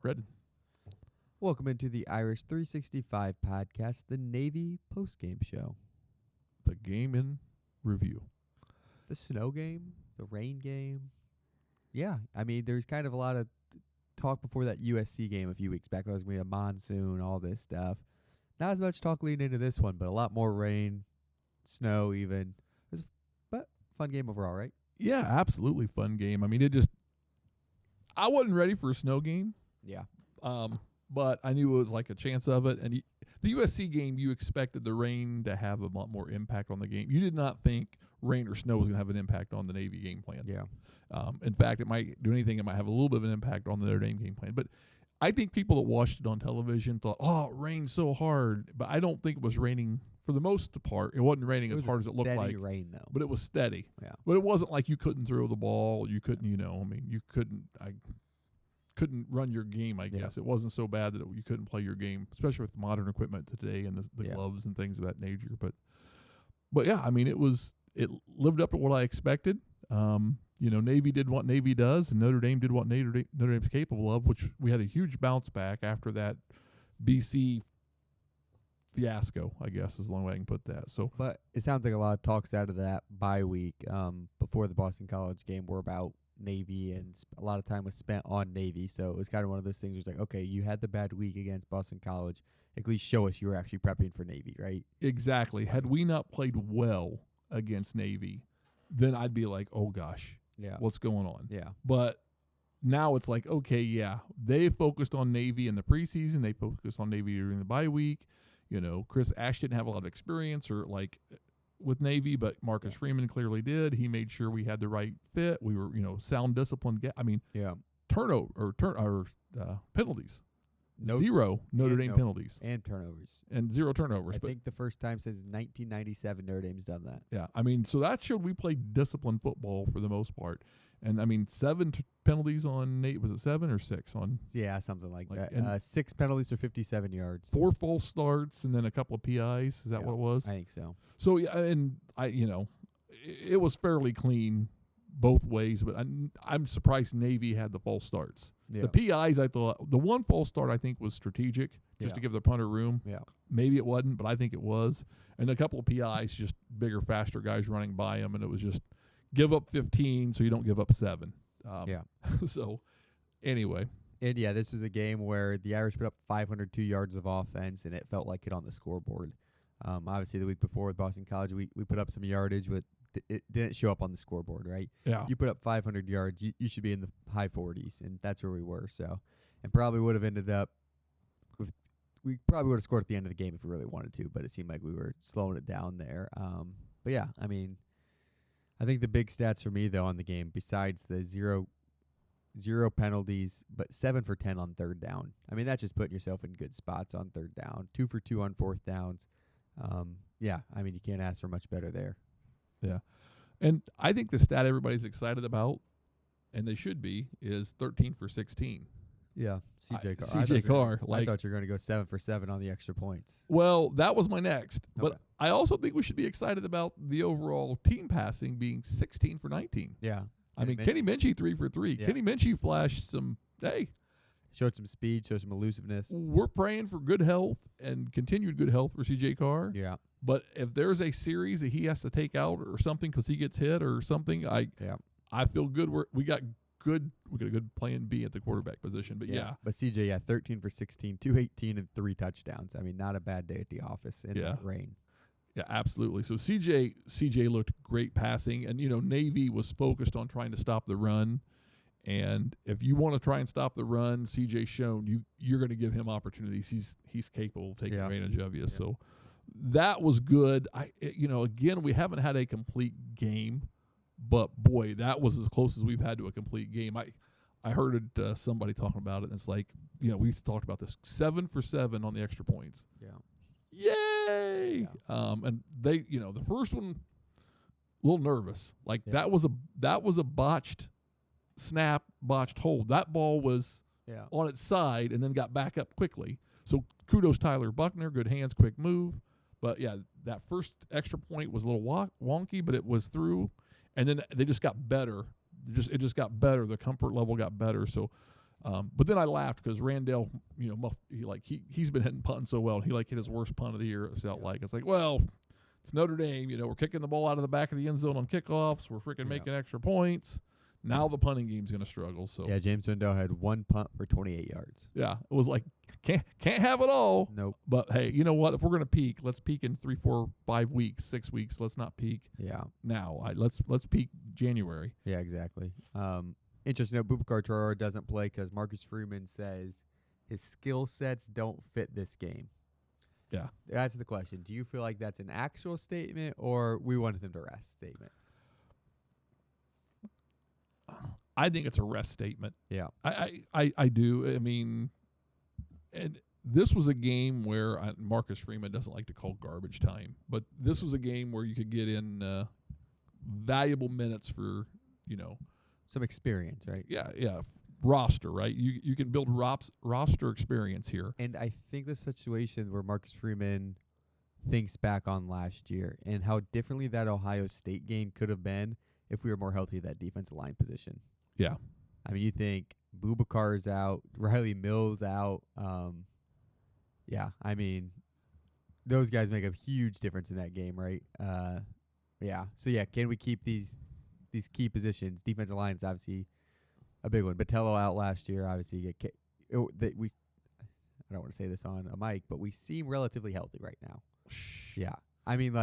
Ready. Welcome into the Irish 365 podcast, the Navy postgame show. The game in review. The snow game, the rain game. Yeah, I mean, there's kind of a lot of talk before that USC game a few weeks back. It was going to be a monsoon, all this stuff. Not as much talk leading into this one, but a lot more rain, snow even. But fun game overall, right? Yeah, absolutely fun game. I mean, I wasn't ready for a snow game. Yeah. But I knew it was like a chance of it. And the USC game, you expected the rain to have a lot more impact on the game. You did not think rain or snow was going to have an impact on the Navy game plan. Yeah. In fact, it might do anything. It might have a little bit of an impact on the Notre Dame game plan. But I think people that watched it on television thought, oh, it rained so hard. But I don't think it was raining for the most part. It wasn't raining as hard as it looked like. Steady rain, though. But it was steady. Yeah. But it wasn't like you couldn't throw the ball. You couldn't, you couldn't run your game, I guess. It wasn't so bad that you couldn't play your game, especially with modern equipment today and the gloves and things of that nature. But yeah, I mean, it lived up to what I expected. Navy did what Navy does, and Notre Dame did what Notre Dame's capable of, which we had a huge bounce back after that BC fiasco, I guess is the only way I can put that. So, but it sounds like a lot of talks out of that bye week before the Boston College game were about Navy, and a lot of time was spent on Navy. So it was kind of one of those things where it's like, okay, you had the bad week against Boston College. At least show us you were actually prepping for Navy, right? Exactly. Had we not played well against Navy, then I'd be like, oh gosh, what's going on? Yeah. But now it's like, okay, yeah, they focused on Navy in the preseason. They focused on Navy during the bye week. Chris Ash didn't have a lot of experience with Navy, but Marcus Freeman clearly did. He made sure we had the right fit. We were, sound disciplined. Penalties. Zero Notre Dame penalties. And turnovers. And zero turnovers. I think the first time since 1997 Notre Dame's done that. Yeah, I mean, so that showed we played disciplined football for the most part. And, I mean, 7 penalties on Nate. Was it 7 or 6 on? Yeah, something like that. 6 penalties for 57 yards. 4 false starts and then a couple of PIs. Is that what it was? I think so. So, yeah, and it was fairly clean both ways, but I'm surprised Navy had the false starts. Yeah. The PIs, I thought, the one false start I think was strategic, just to give the punter room. Yeah. Maybe it wasn't, but I think it was. And a couple of PIs, just bigger, faster guys running by him, and it was just give up 15 so you don't give up 7. So, anyway. And, this was a game where the Irish put up 502 yards of offense, and it felt like it on the scoreboard. Obviously, the week before with Boston College, we put up some yardage, but it didn't show up on the scoreboard, right? Yeah. You put up 500 yards, you should be in the high 40s, and that's where we were. So, and probably would have ended up with – we probably would have scored at the end of the game if we really wanted to, but it seemed like we were slowing it down there. But, yeah, I mean – I think the big stats for me, though, on the game, besides the zero penalties, but 7 for 10 on third down. I mean, that's just putting yourself in good spots on third down. 2 for 2 on fourth downs. I mean, you can't ask for much better there. Yeah. And I think the stat everybody's excited about, and they should be, is 13 for 16. Yeah, CJ Carr. CJ Carr. I thought you were going to go 7 for 7 on the extra points. Well, that was my next. Okay. But I also think we should be excited about the overall team passing being 16 for 19. Yeah. I mean, Kenny Minchie 3 for 3. Yeah. Kenny Minchie flashed some, showed some speed, showed some elusiveness. We're praying for good health and continued good health for CJ Carr. Yeah. But if there's a series that he has to take out or something because he gets hit or something, I feel good. We got a good plan B at the quarterback position. But But CJ, 13 for 16, 218 and 3 touchdowns. I mean, not a bad day at the office in that rain. Yeah, absolutely. So CJ looked great passing, and Navy was focused on trying to stop the run. And if you want to try and stop the run, CJ shown you're going to give him opportunities. He's capable of taking advantage of you. Yeah. So that was good. Again, we haven't had a complete game, but boy, that was as close as we've had to a complete game. I heard somebody talking about it, and it's like, we've talked about this 7 for 7 on the extra points. Yeah. Yay! Yeah. And they, the first one, a little nervous. Like that was a botched snap, botched hold. That ball was on its side and then got back up quickly. So kudos Tyler Buckner, good hands, quick move. But that first extra point was a little wonky, but it was through. And then they just got better. It just got better. The comfort level got better. So But then I laughed because Randall, he's been hitting punting so well. He hit his worst punt of the year. It felt like it's like, well, it's Notre Dame. We're kicking the ball out of the back of the end zone on kickoffs. We're freaking making extra points. Now the punting game's going to struggle. So yeah, James Wendell had one punt for 28 yards. Yeah, it was like can't have it all. Nope. But hey, you know what? If we're going to peak, let's peak in 3, 4, 5 weeks, 6 weeks. Let's not peak. Yeah. Now let's peak January. Yeah, exactly. Interesting note, Boubacar Traore doesn't play because Marcus Freeman says his skill sets don't fit this game. Yeah. That's the question. Do you feel like that's an actual statement or we wanted him to rest statement? I think it's a rest statement. Yeah. I do. I mean, and this was a game where Marcus Freeman doesn't like to call garbage time, but this was a game where you could get in valuable minutes for, some experience, right? Yeah. Roster, right? You can build roster experience here. And I think the situation where Marcus Freeman thinks back on last year and how differently that Ohio State game could have been if we were more healthy at that defensive line position. Yeah. I mean, you think Boubacar's out, Riley Mills out. Yeah, I mean, those guys make a huge difference in that game, right? Yeah. So, yeah, can we keep these key positions? Defensive line is obviously a big one. Botello out last year, obviously. I don't want to say this on a mic, but we seem relatively healthy right now. Yeah. I mean,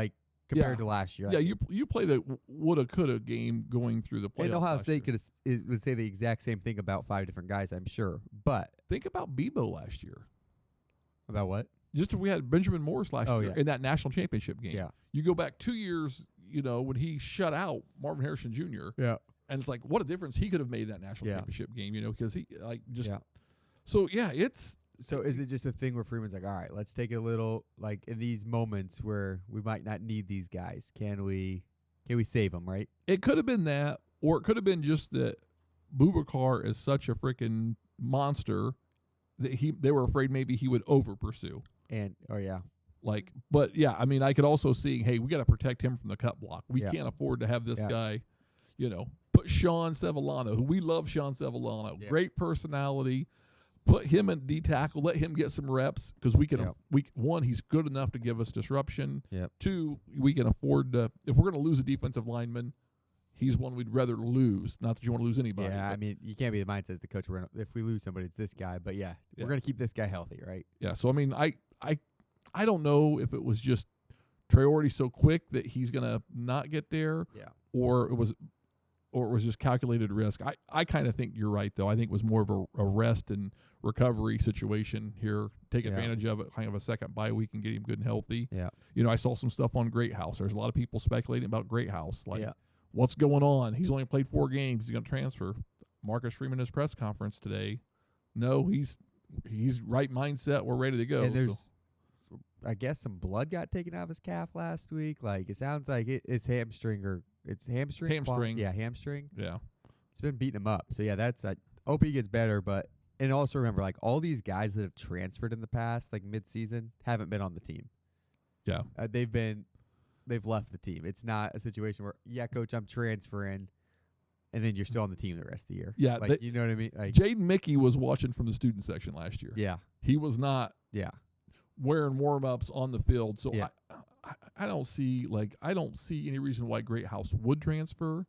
compared to last year. Yeah, you play the woulda, coulda game going through the playoffs. And Ohio State would say the exact same thing about 5 different guys, I'm sure. But think about Bebo last year. About what? Just we had Benjamin Morris last year in that national championship game. Yeah. You go back 2 years, when he shut out Marvin Harrison Jr. Yeah. And it's like, what a difference he could have made in that national championship game, because he Yeah. So yeah, it's. So is it just a thing where Freeman's like, all right, let's take a little in these moments where we might not need these guys, can we save them, right? It could have been that, or it could have been just that Boubacar is such a freaking monster that they were afraid maybe he would over pursue. And But yeah, I mean, I could also see, hey, we got to protect him from the cut block. We can't afford to have this guy, put Sean Sevillano, who we love Sean Sevillano, great personality, put him in D tackle, let him get some reps because we can, one, he's good enough to give us disruption. Yep. 2, we can afford to, if we're going to lose a defensive lineman, he's one we'd rather lose. Not that you want to lose anybody. Yeah, I mean, you can't be the mindset as the coach. If we lose somebody, it's this guy. But we're going to keep this guy healthy, right? Yeah. So I mean, I don't know if it was just Traore so quick that he's going to not get there. Yeah. Or it was just calculated risk. I kind of think you're right though. I think it was more of a rest and recovery situation here. Take advantage of it, kind of a second bye week and get him good and healthy. Yeah. I saw some stuff on Great House. There's a lot of people speculating about Great House. What's going on? He's only played 4 games. He's going to transfer. Marcus Freeman, his press conference today. No, he's right mindset. We're ready to go. And there's, I guess, some blood got taken out of his calf last week. It sounds like it's hamstring or it's hamstring. Hamstring. Yeah, hamstring. Yeah. It's been beating him up. So yeah, that's I hope he gets better. But and also remember, all these guys that have transferred in the past, mid-season, haven't been on the team. Yeah. They've left the team. It's not a situation where, coach, I'm transferring, and then you're still on the team the rest of the year. Yeah. You know what I mean? Jaden Mickey was watching from the student section last year. Yeah. He was not wearing warm-ups on the field. So I don't see any reason why Great House would transfer.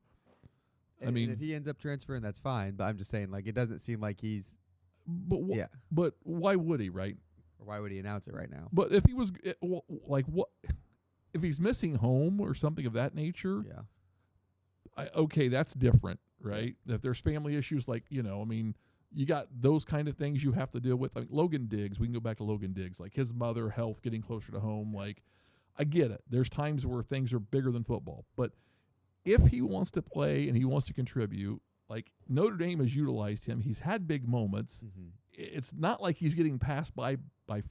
I mean, if he ends up transferring, that's fine. But I'm just saying, it doesn't seem like he's. But why would he, right? Or why would he announce it right now? But if he was what? If he's missing home or something of that nature, okay, that's different, right? If there's family issues, you got those kind of things you have to deal with. Logan Diggs, we can go back to Logan Diggs, his mother, health, getting closer to home. I get it. There's times where things are bigger than football. But if he wants to play and he wants to contribute, Notre Dame has utilized him. He's had big moments. Mm-hmm. It's not like he's getting passed by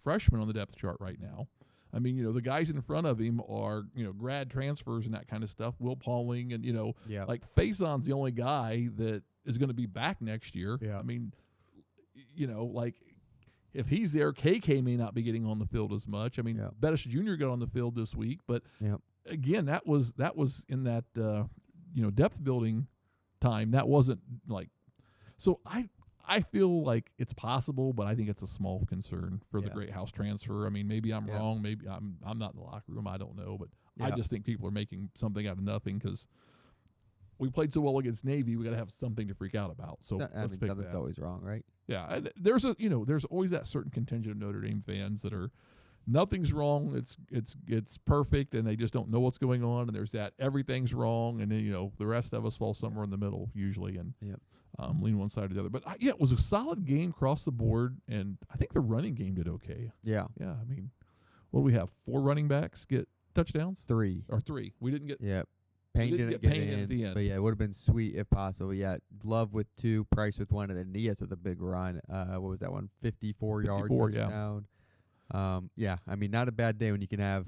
freshmen on the depth chart right now. I mean, the guys in front of him are, grad transfers and that kind of stuff. Will Pauling and, Faison's the only guy that is going to be back next year. Yeah. I mean, if he's there, KK may not be getting on the field as much. I mean, Bettis Jr. got on the field this week, but again, that was in that, depth building time. That wasn't so I feel like it's possible, but I think it's a small concern for the Yeah. Great House transfer. I mean, maybe I'm Yeah. wrong. Maybe I'm not in the locker room. I don't know, but I Yeah. just think people are making something out of nothing because we played so well against Navy. We got to have something to freak out about. So I let's mean, pick something's that. always wrong, right? Yeah, and there's always that certain contingent of Notre Dame fans that are nothing's wrong. It's perfect, and they just don't know what's going on. And there's that everything's wrong, and then the rest of us fall somewhere in the middle usually, and Yep. lean one side or the other. But yeah, it was a solid game across the board, and I think the running game did okay. Yeah. Yeah, I mean, what do we have? 4 running backs get touchdowns 3. or 3? We didn't get. Yeah. Payne didn't didn't get get Payne in at the end. but yeah, it would have been sweet if possible. Yeah, Love with 2, Price with 1, and then Nias with a big run. What was that one? 54-yard 54, yeah. touchdown. Yeah, I mean, not a bad day when you can have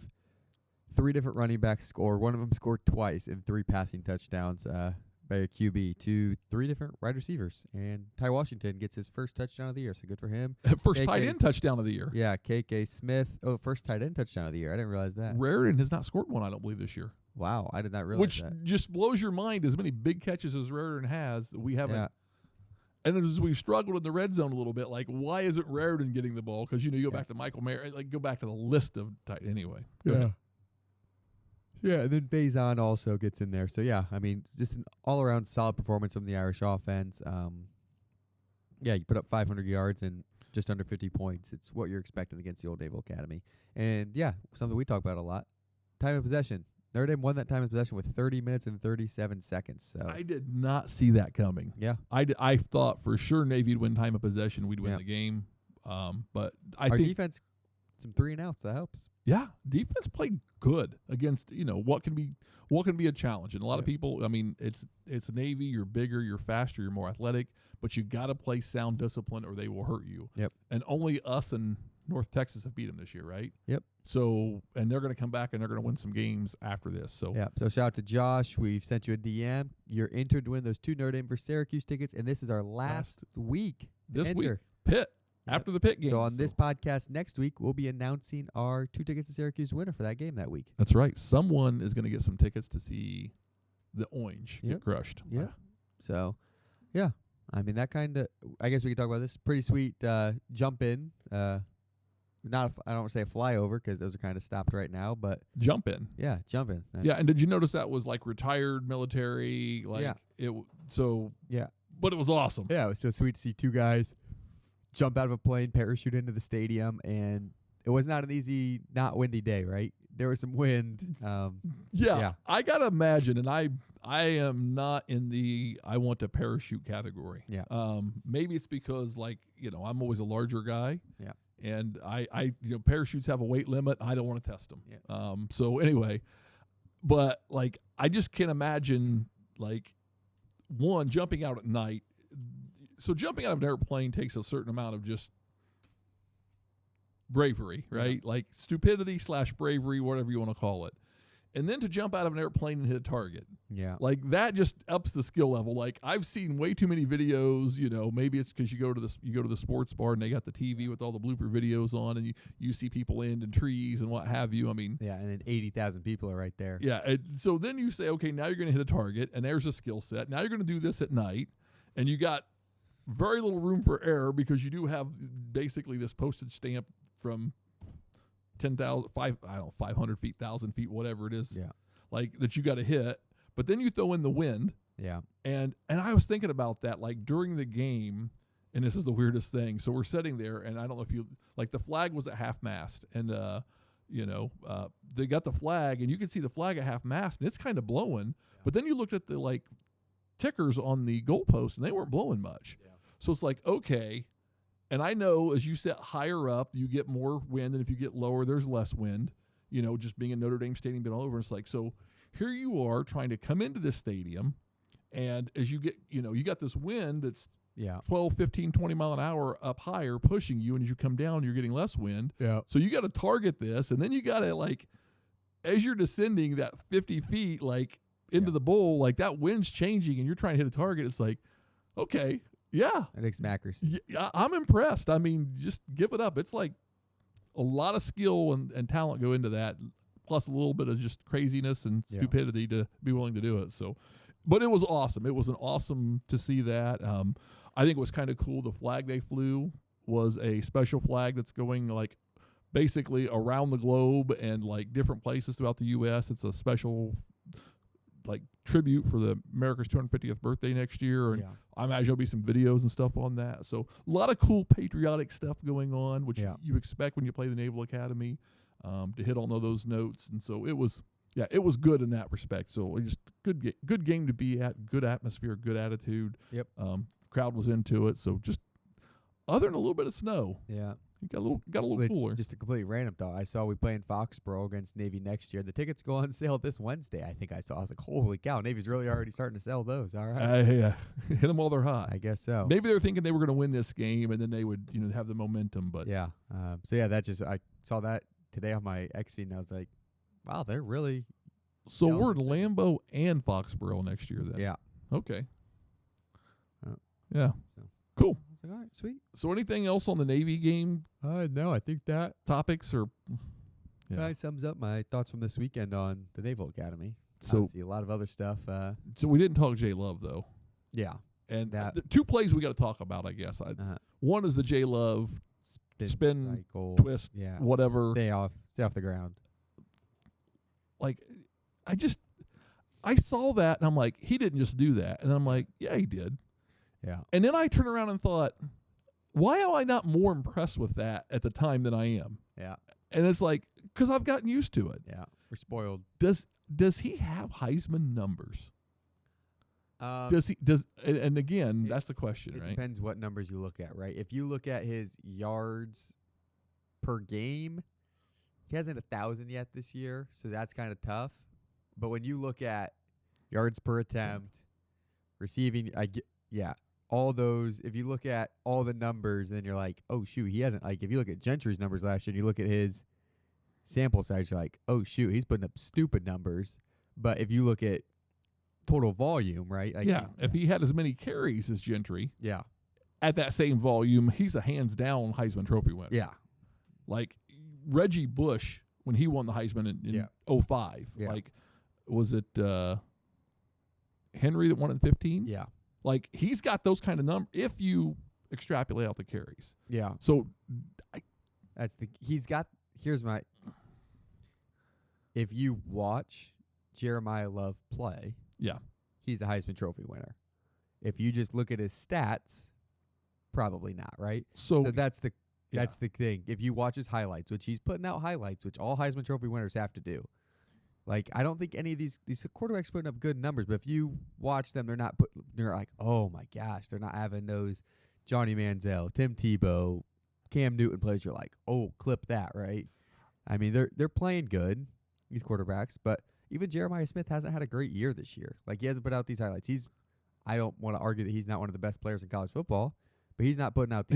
3 different running backs score. One of them scored twice and 3 passing touchdowns by a QB to 3 different wide receivers. And Ty Washington gets his first touchdown of the year, so good for him. First KK tight end touchdown of the year. Yeah, KK Smith. Oh, first tight end touchdown of the year. I didn't realize that. Raritan has not scored one, I don't believe, this year. Wow, I did not realize Which that. just blows your mind. As many big catches as Raritan has, we haven't. Yeah. And as we've struggled in the red zone a little bit, like why isn't Raritan getting the ball? Because you go back to Michael Mayer, like go back to the list of tight. Anyway, go ahead. Yeah, and then Faison also gets in there. So, yeah, I mean, just an all-around solid performance from the Irish offense. Yeah, you put up 500 yards and just under 50 points. It's what you're expecting against the Old Naval Academy. And, yeah, something we talk about a lot. Time of possession. Notre Dame won that time of possession with 30 minutes and 37 seconds. So I did not see that coming. yeah, I thought for sure Navy would win time of possession. We'd win Yeah. the game. But I our think defense, some 3 and outs. That helps. yeah, defense played good against what can be a challenge. And a lot of Yeah. people, I mean, it's Navy. You're bigger, you're faster, you're more athletic, but you got to play sound discipline or they will hurt you. Yep. And only us and North Texas have beat them this year, right? Yep. So, and they're going to come back and they're going to win some games after this. So, Yeah. So shout out to Josh. We've sent you a DM. You're entered to win those 2 Notre Dame versus Syracuse tickets, and this is our last week. to this enter. week, Pitt, Yep. after the Pitt game. So on this podcast next week, we'll be announcing our 2 tickets to Syracuse winner for that game that week. That's right. Someone is going to get some tickets to see the Orange Yep. get crushed. Yeah. So, yeah. I mean, that kind of, I guess we could talk about this. Pretty sweet jump in. I don't want to say a flyover because those are kind of stopped right now, but Jump in. yeah, jump in. Yeah, and did you notice that was like retired military? Like Yeah. So Yeah. but it was awesome. Yeah, it was so sweet to see 2 guys jump out of a plane, parachute into the stadium, and it was not an easy, not windy day, right? There was some wind. Yeah, I gotta imagine, and I am not in the I want to parachute category. Yeah. Maybe it's because I'm always a larger guy. Yeah. And I parachutes have a weight limit. I don't want to test them. Yeah. So anyway, but I just can't imagine one jumping out at night. So jumping out of an airplane takes a certain amount of just bravery, right? Like stupidity / bravery, whatever you want to call it. And then to jump out of an airplane and hit a target. Yeah. That just ups the skill level. I've seen way too many videos, maybe it's because you go to the sports bar and they got the TV with all the blooper videos on and you see people end in trees and what have you. I mean, Yeah, and then 80,000 people are right there. yeah. So then you say, okay, now you're going to hit a target and there's a skill set. Now you're going to do this at night and you got very little room for error because you do have basically this postage stamp from 500 feet, 1,000 feet, whatever it is, Yeah. that you got to hit. But then you throw in the wind, Yeah. and I was thinking about that, during the game, and this is the weirdest thing. So we're sitting there, and I don't know if you the flag was at half mast, and they got the flag, and you could see the flag at half mast, and it's kind of blowing. Yeah. But then you looked at the tickers on the goalpost, and they weren't blowing much. Yeah. So it's okay. And I know as you sit higher up, you get more wind, and if you get lower, there's less wind, just being in Notre Dame Stadium, been all over. It's so here you are trying to come into this stadium, and as you get, you got this wind that's 12, 15, 20 mile an hour up higher pushing you, and as you come down, you're getting less wind. Yeah. So you got to target this, and then you got to, as you're descending that 50 feet, into the bowl, that wind's changing, and you're trying to hit a target. It's okay. Yeah. That takes some accuracy. Yeah, I'm impressed. I mean, just give it up. It's a lot of skill and talent go into that, plus a little bit of just craziness and stupidity to be willing to do it. So, But it was awesome. It was an awesome to see that. I think it was kind of cool. The flag they flew was a special flag that's going like basically around the globe and like different places throughout the U.S. It's a special like tribute for the America's 250th birthday next year, and I imagine there'll be some videos and stuff on that. So a lot of cool patriotic stuff going on, which you expect when you play the Naval Academy, to hit all of those notes. And so it was good in that respect. So just good game to be at, good atmosphere, good attitude. Yep. Crowd was into it. So just other than a little bit of snow. Yeah. It got a little cooler. Just a completely random thought. I saw we play in Foxborough against Navy next year. The tickets go on sale this Wednesday. I think I saw. I was like, holy cow, Navy's really already starting to sell those. All right. Hit them while they're hot. I guess so. Maybe they're thinking they were going to win this game and then they would, have the momentum. But yeah. I saw that today on my X feed and I was like, wow, they're really. So we're in Lambeau and Foxborough next year then. Yeah. Okay. So. Cool. I was like, all right, sweet. So anything else on the Navy game? No, I think that topics or sums up my thoughts from this weekend on the Naval Academy. So obviously a lot of other stuff. So we didn't talk J Love though. Yeah. And the two plays we got to talk about, I guess. One is the J Love spin cycle, twist, yeah, whatever. Stay off the ground. Like, I saw that and I'm like, he didn't just do that, and I'm like, yeah, he did. Yeah. And then I turned around and thought, why am I not more impressed with that at the time than I am? Yeah. And it's like, because I've gotten used to it. Yeah. We're spoiled. Does he have Heisman numbers? And again, that's the question, right? It depends what numbers you look at, right? If you look at his yards per game, he hasn't 1,000 yet this year, so that's kind of tough. But when you look at yards per attempt, receiving, all those, if you look at all the numbers, then you're like, oh, shoot, he hasn't. Like, if you look at Gentry's numbers last year and you look at his sample size, you're like, oh, shoot, he's putting up stupid numbers. But if you look at total volume, right? Like if he had as many carries as Gentry, at that same volume, he's a hands-down Heisman Trophy winner. Yeah. Like Reggie Bush, when he won the Heisman in 05, like, was it Henry that won it in 15? Yeah. Like, he's got those kind of numbers if you extrapolate out the carries. Yeah. So if you watch Jeremiah Love play, he's a Heisman Trophy winner. If you just look at his stats, probably not, right? So that's the thing. If you watch his highlights, which he's putting out highlights, which all Heisman Trophy winners have to do. Like, I don't think any of these quarterbacks putting up good numbers, but if you watch them, they're like, oh my gosh, they're not having those Johnny Manziel, Tim Tebow, Cam Newton plays. You're like, oh, clip that, right? I mean, they're playing good, these quarterbacks, but even Jeremiah Smith hasn't had a great year this year. Like, he hasn't put out these highlights. I don't want to argue that he's not one of the best players in college football, but he's not putting out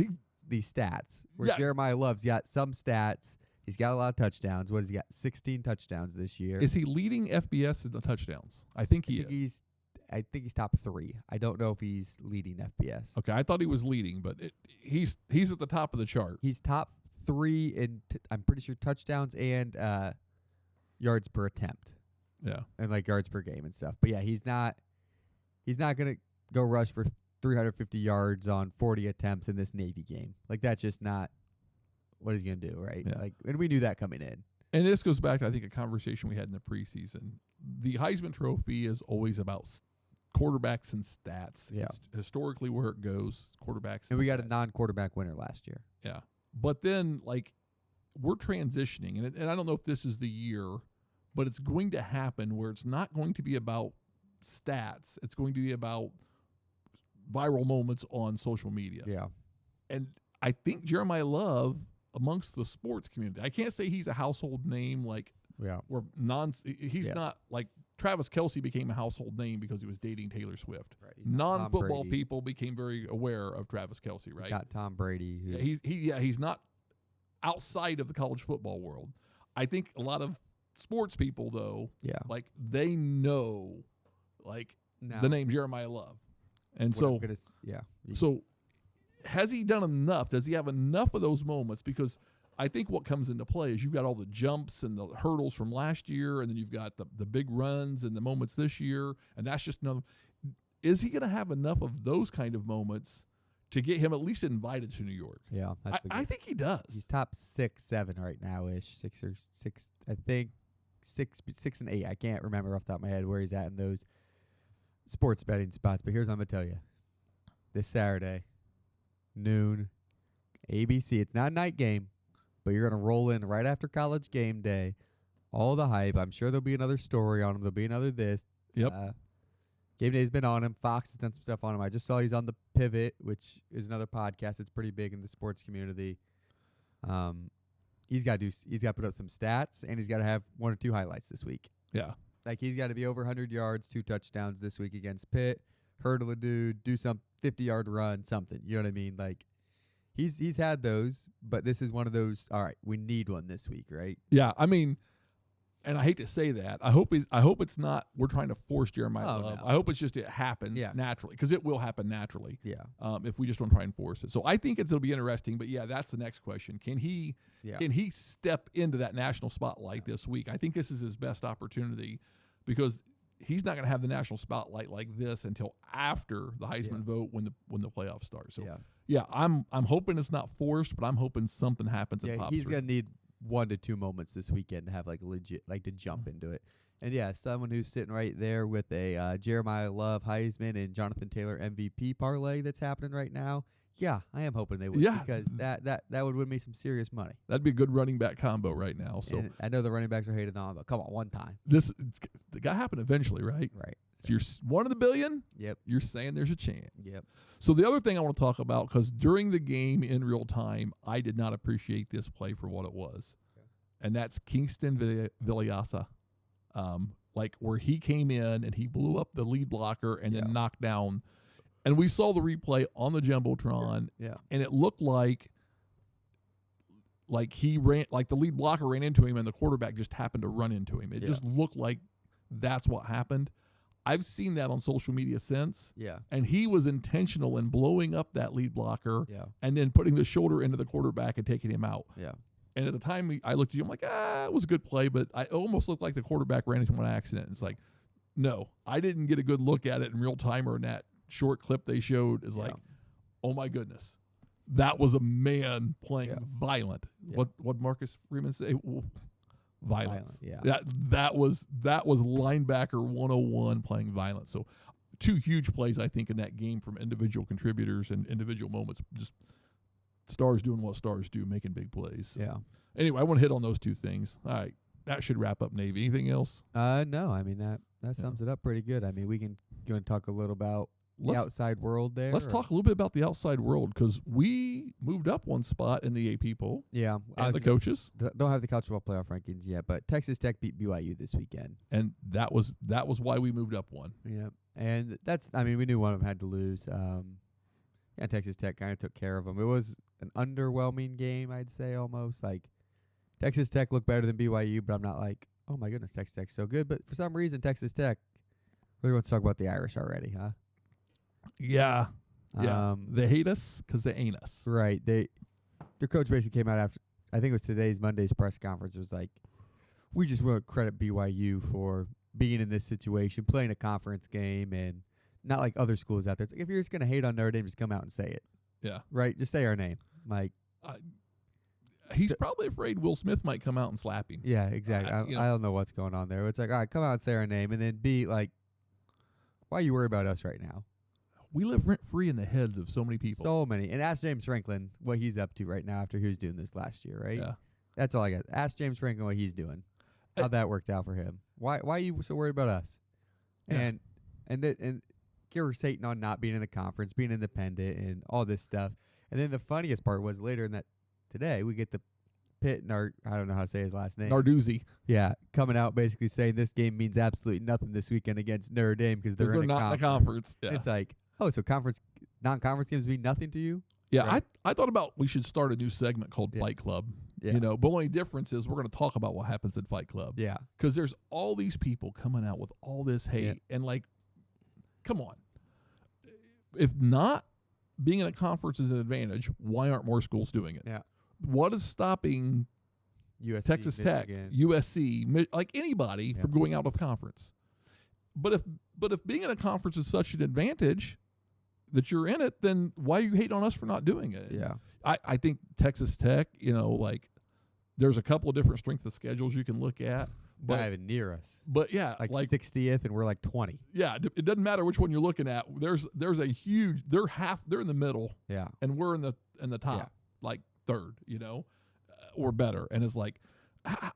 these stats. Where Jeremiah Love's got some stats. He's got a lot of touchdowns. What has he got? 16 touchdowns this year. Is he leading FBS in the touchdowns? I think he is. I think he's top 3. I don't know if he's leading FBS. Okay, I thought he was leading, but he's at the top of the chart. He's top 3 in I'm pretty sure touchdowns and yards per attempt. Yeah, and like yards per game and stuff. But yeah, he's not gonna go rush for 350 yards on 40 attempts in this Navy game. Like, that's just not what he's going to do, right? Yeah. Like, and we knew that coming in. And this goes back to, I think, a conversation we had in the preseason. The Heisman Trophy is always about quarterbacks and stats. Yeah. It's historically where it goes, quarterbacks. And we got a non-quarterback winner last year. Yeah. But then, like, we're transitioning, and I don't know if this is the year, but it's going to happen where it's not going to be about stats. It's going to be about viral moments on social media. Yeah. And I think Jeremiah Love, amongst the sports community, I can't say he's a household name, like, where he's not like Travis Kelce became a household name because he was dating Taylor Swift. Right. Non-football people became very aware of Travis Kelce, right? He's got Tom Brady. He's not outside of the college football world. I think a lot of sports people, though, like, they know, like, the name Jeremiah Love. And so has he done enough? Does he have enough of those moments? Because I think what comes into play is you've got all the jumps and the hurdles from last year, and then you've got the big runs and the moments this year, and that's just another. Is he going to have enough of those kind of moments to get him at least invited to New York? Yeah, I think he does. He's top 6, 7 right now ish. 6 or 6, I think 6 and 8. I can't remember off the top of my head where he's at in those sports betting spots. But here's what I'm gonna tell you: this Saturday, noon, ABC. It's not a night game, but you're gonna roll in right after college game day. All the hype. I'm sure there'll be another story on him. There'll be another this. Yep. Game Day's been on him. Fox has done some stuff on him. I just saw he's on The Pivot, which is another podcast that's pretty big in the sports community. He's got to put up some stats, and he's got to have 1 or 2 highlights this week. Yeah. Like, he's got to be over 100 yards, 2 touchdowns this week against Pitt, hurdle a dude, do some 50-yard run, something. You know what I mean? Like, he's had those, but this is one of those, all right, we need one this week, right? Yeah, I mean, and I hate to say that. I hope it's not we're trying to force Jeremiah Love. No. I hope it's just it happens naturally, because it will happen naturally. Yeah. If we just don't try and force it. So I think it'll be interesting. But yeah, that's the next question. Can he step into that national spotlight this week? I think this is his best opportunity, because he's not going to have the national spotlight like this until after the Heisman vote when the playoffs start. So I'm hoping it's not forced, but I'm hoping something happens. Yeah, he's going to need 1 to 2 moments this weekend to have like legit, like to jump into it. And yeah, someone who's sitting right there with a Jeremiah Love Heisman and Jonathan Taylor MVP parlay that's happening right now. Yeah, I am hoping they would, because that would win me some serious money. That'd be a good running back combo right now. So and I know the running backs are hated on, but come on, one time. It's got to happen eventually, right? Right. So you're 1 in a billion. Yep. You're saying there's a chance. Yep. So the other thing I want to talk about, because during the game in real time, I did not appreciate this play for what it was. And that's Kingston Viliasa, like where he came in and he blew up the lead blocker and then knocked down. And we saw the replay on the Jumbotron, and it looked like he ran, like the lead blocker ran into him and the quarterback just happened to run into him. It just looked like that's what happened. I've seen that on social media since. Yeah. And he was intentional in blowing up that lead blocker and then putting the shoulder into the quarterback and taking him out. Yeah. And at the time I looked at you, I'm like, it was a good play, but I almost looked like the quarterback ran into him on accident. It's like, no, I didn't get a good look at it in real time, or in that short clip they showed is like, oh my goodness, that was a man playing violent. Yeah. What Marcus Freeman say? Violence. That was linebacker 101 playing violence. So 2 huge plays, I think, in that game from individual contributors and individual moments. Just stars doing what stars do, making big plays. So anyway, I want to hit on those 2 things. All right, that should wrap up Navy. Anything else? No. I mean that sums it up pretty good. I mean, we can go and talk a little about the outside world there. Let's talk a little bit about the outside world, because we moved up 1 spot in the AP poll. Yeah. And the coaches. Don't have the college football playoff rankings yet, but Texas Tech beat BYU this weekend. And that was why we moved up 1. Yeah. And we knew one of them had to lose. Texas Tech kind of took care of them. It was an underwhelming game, I'd say, almost. Like, Texas Tech looked better than BYU, but I'm not like, oh my goodness, Texas Tech's so good. But for some reason, Texas Tech really wants to talk about the Irish already, huh? Yeah. They hate us because they ain't us. Right. Their coach basically came out after, I think it was Monday's press conference. It was like, we just want to credit BYU for being in this situation, playing a conference game, and not like other schools out there. It's like, if you're just going to hate on Notre Dame, just come out and say it. Yeah. Right? Just say our name. Like, he's probably afraid Will Smith might come out and slap him. Yeah, exactly. I don't know what's going on there. It's like, all right, come out and say our name, and then be like, why are you worried about us right now? We live rent-free in the heads of so many people. So many. And ask James Franklin what he's up to right now after he was doing this last year, right? Yeah. That's all I got. Ask James Franklin what he's doing, how that worked out for him. Why are you so worried about us? Yeah. And you're hating on not being in the conference, being independent, and all this stuff. And then the funniest part was later in that today, we get the Pitt I don't know how to say his last name. Narduzzi. Yeah, coming out basically saying this game means absolutely nothing this weekend against Notre Dame because they're not in the conference. Yeah. It's like, oh, so non-conference games mean nothing to you? Yeah, right. I thought about we should start a new segment called Fight Club. Yeah. But only difference is we're going to talk about what happens at Fight Club. Yeah. Because there's all these people coming out with all this hate. And like, come on. If not being in a conference is an advantage, why aren't more schools doing it? Yeah. what is stopping USC, Texas Tech, Michigan. USC, like anybody Yeah. from going out of conference? But if being in a conference is such an advantage that you're in it, then why are you hating on us for not doing it? Yeah. I think Texas Tech, like there's a couple of different strength of schedules you can look at. Not even near us. But yeah, Like 60th, and we're like 20. yeah, it doesn't matter which one you're looking at. There's a huge. They're in the middle, Yeah. and we're in the top, Yeah. like third, or better. And it's like,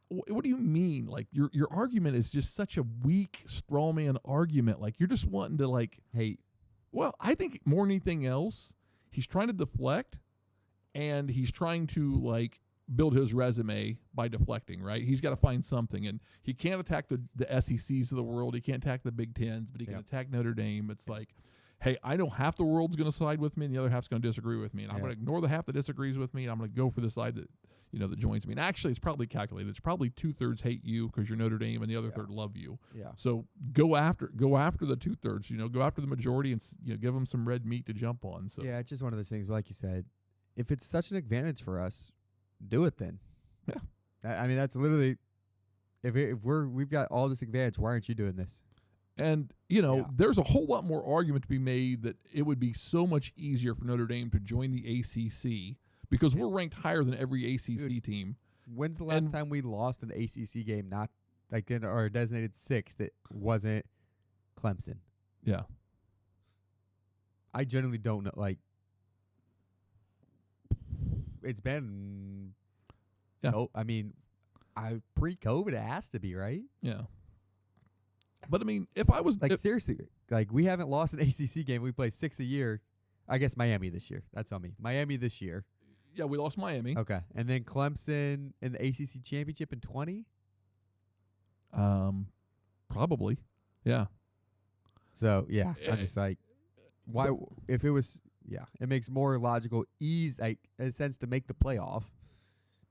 what do you mean? Like your argument is just such a weak straw man argument. Like you're just wanting to like. Hey. Well, I think more than anything else, he's trying to deflect, and he's trying to like build his resume by deflecting, right? He's got to find something, and he can't attack the SECs of the world. He can't attack the Big Tens, but he can attack Notre Dame. It's like, hey, I know half the world's going to side with me, and the other half's going to disagree with me, and I'm going to ignore the half that disagrees with me, and I'm going to go for the side that that joins me. And actually, it's probably calculated. It's probably 2/3 hate you because you're Notre Dame, and the other third love you. Yeah. So go after the 2/3. Go after the majority, and give them some red meat to jump on. So Yeah, it's just one of those things. Like you said, if it's such an advantage for us, do it then. Yeah. I mean, that's literally if we've got all this advantage, why aren't you doing this? And there's a whole lot more argument to be made that it would be so much easier for Notre Dame to join the ACC because we're ranked higher than every ACC team. When's the last time we lost an ACC game not like in our designated six that wasn't Clemson? Yeah. I generally don't know. Like, it's been. Yeah. No, I mean, pre-COVID it has to be, right? Yeah. But I mean, if I was like seriously, like we haven't lost an ACC game. We play 6 a year. I guess Miami this year. That's on me. Miami this year. Yeah, we lost Miami. Okay, and then Clemson in the ACC championship in 20. Probably. Yeah. So yeah, I'm just like, why? If it was, it makes more logical in a sense to make the playoff.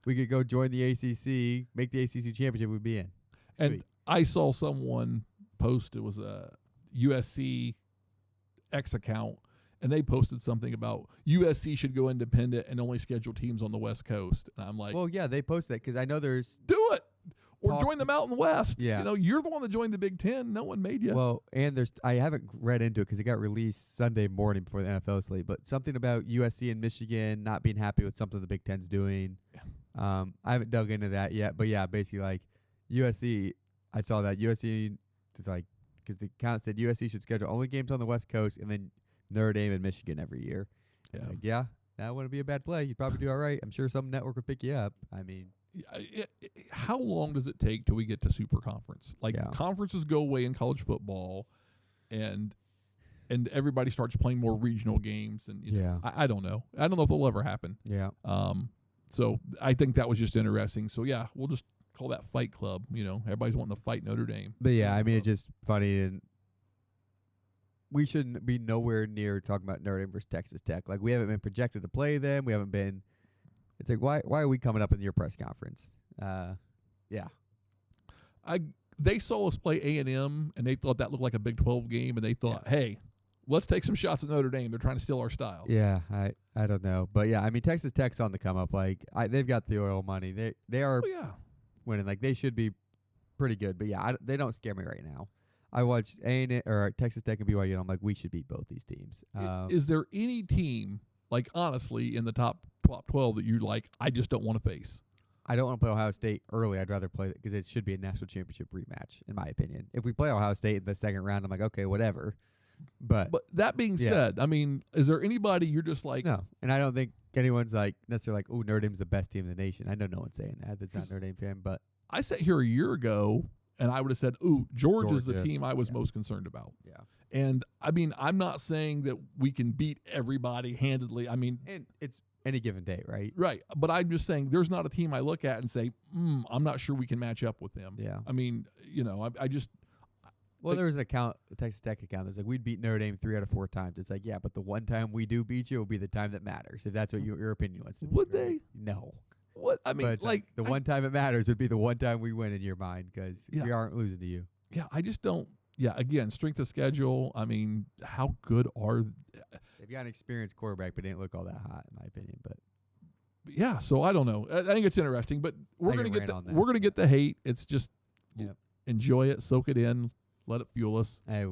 We could go join the ACC, make the ACC championship. We'd be in. Sweet. And I saw someone post, it was a USC X account, and they posted something about USC should go independent and only schedule teams on the West Coast. And I'm like, well, yeah, they posted that because I know there's do it or join the Mountain West. Yeah, you're the one that joined the Big Ten. No one made you. Well, and I haven't read into it because it got released Sunday morning before the NFL slate. But something about USC and Michigan not being happy with something the Big Ten's doing. Yeah. I haven't dug into that yet, but yeah, basically like USC. I saw that USC is like because the account said USC should schedule only games on the West Coast and then Notre Dame and Michigan every year. Yeah. It's like, that wouldn't be a bad play. You'd probably do all right. I'm sure some network would pick you up. I mean, how long does it take till we get to super conference? Like conferences go away in college football, and everybody starts playing more regional games. And I don't know. I don't know if it'll ever happen. Yeah. So I think that was just interesting. So yeah, we'll just call that Fight Club. Everybody's wanting to fight Notre Dame. But yeah, I mean, it's just funny, and we shouldn't be nowhere near talking about Notre Dame versus Texas Tech. Like we haven't been projected to play them. We haven't been. It's like why are we coming up in your press conference? Yeah. They saw us play A&M, and they thought that looked like a Big 12 game, and they thought, hey, let's take some shots at Notre Dame. They're trying to steal our style. Yeah, I don't know, but yeah, I mean Texas Tech's on the come up. Like they've got the oil money. They are winning. Like they should be pretty good. But yeah, they don't scare me right now. I watched A&M or Texas Tech and BYU, and I'm like, we should beat both these teams. Is there any team, like honestly, in the top 12 that you like? I just don't want to face. I don't want to play Ohio State early. I'd rather play it because it should be a national championship rematch, in my opinion. If we play Ohio State in the second round, I'm like, okay, whatever. But that being said, I mean, is there anybody you're just like? No, and I don't think anyone's like necessarily like, oh, Notre Dame's the best team in the nation. I know no one's saying that. That's not Notre Dame fan, but I sat here a year ago and I would have said, ooh, Georgia's the team I was most concerned about. Yeah. And I mean, I'm not saying that we can beat everybody handedly. I mean, and it's any given day, right? Right. But I'm just saying there's not a team I look at and say, I'm not sure we can match up with them. Yeah. I mean, I just. Well, there was an account, a Texas Tech account that's like, we'd beat Notre Dame 3 out of 4 times. It's like, yeah, but the one time we do beat you will be the time that matters, if that's what your opinion was. Would they? No. What? I mean, like the one time it matters would be the one time we win in your mind because we aren't losing to you. Yeah, I just don't. Yeah, again, strength of schedule. I mean, how good are they've got an experienced quarterback, but didn't look all that hot, in my opinion. But yeah, so I don't know. I think it's interesting, but we're I gonna get get ran on that. we're gonna get the hate. It's just Yep. enjoy it, soak it in, let it fuel us. Hey,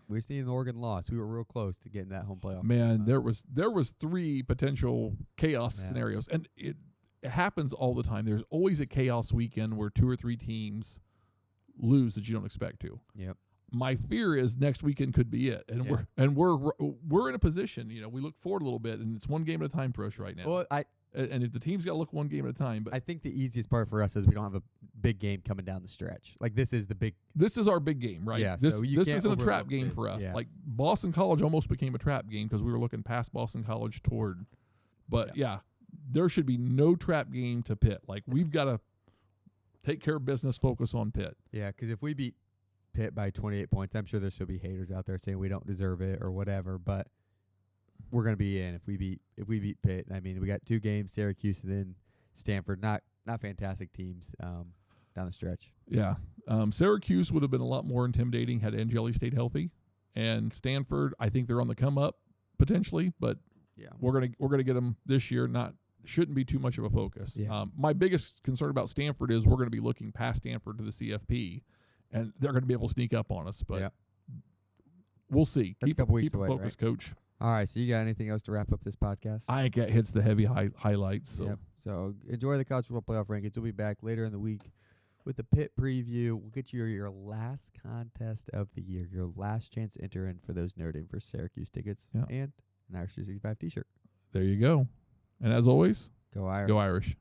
we seen the Oregon loss. We were real close to getting that home playoff. Man, there was 3 potential chaos Yeah. scenarios, and it happens all the time. There's always a chaos weekend where 2 or 3 teams lose that you don't expect to. Yep. My fear is next weekend could be it, and Yeah. we're in a position. We look forward a little bit, and it's one game at a time for us right now. Well, And if the team's got to look one game at a time, but I think the easiest part for us is we don't have a big game coming down the stretch. Like this is the big. this is our big game, right? Yeah, This so you this can't isn't a trap overlook game this. for us. Yeah. Like Boston College almost became a trap game because we were looking past Boston College toward. But yeah, there should be no trap game to Pitt. Like we've got to take care of business, focus on Pitt. Yeah, because if we beat Pitt by 28 points, I'm sure there still be haters out there saying we don't deserve it or whatever. But we're gonna be in if we beat Pitt. I mean, we got 2 games, Syracuse and then Stanford. Not fantastic teams down the stretch. Yeah, Syracuse would have been a lot more intimidating had Angeli stayed healthy, and Stanford, I think they're on the come up potentially, but Yeah. we're gonna get them this year. Shouldn't be too much of a focus. Yeah. My biggest concern about Stanford is we're going to be looking past Stanford to the CFP, and they're going to be able to sneak up on us. But Yeah. we'll see. That's a couple weeks keep away, it focused, Coach. All right, so you got anything else to wrap up this podcast? I think that hits the heavy highlights. So Yep. So enjoy the college football playoff rankings. We'll be back later in the week with the Pitt preview. We'll get you your last contest of the year, your last chance to enter in for those Notre Dame versus Syracuse tickets Yeah. and an Irish 365 t-shirt. there you go. And as always, Go Irish. go Irish.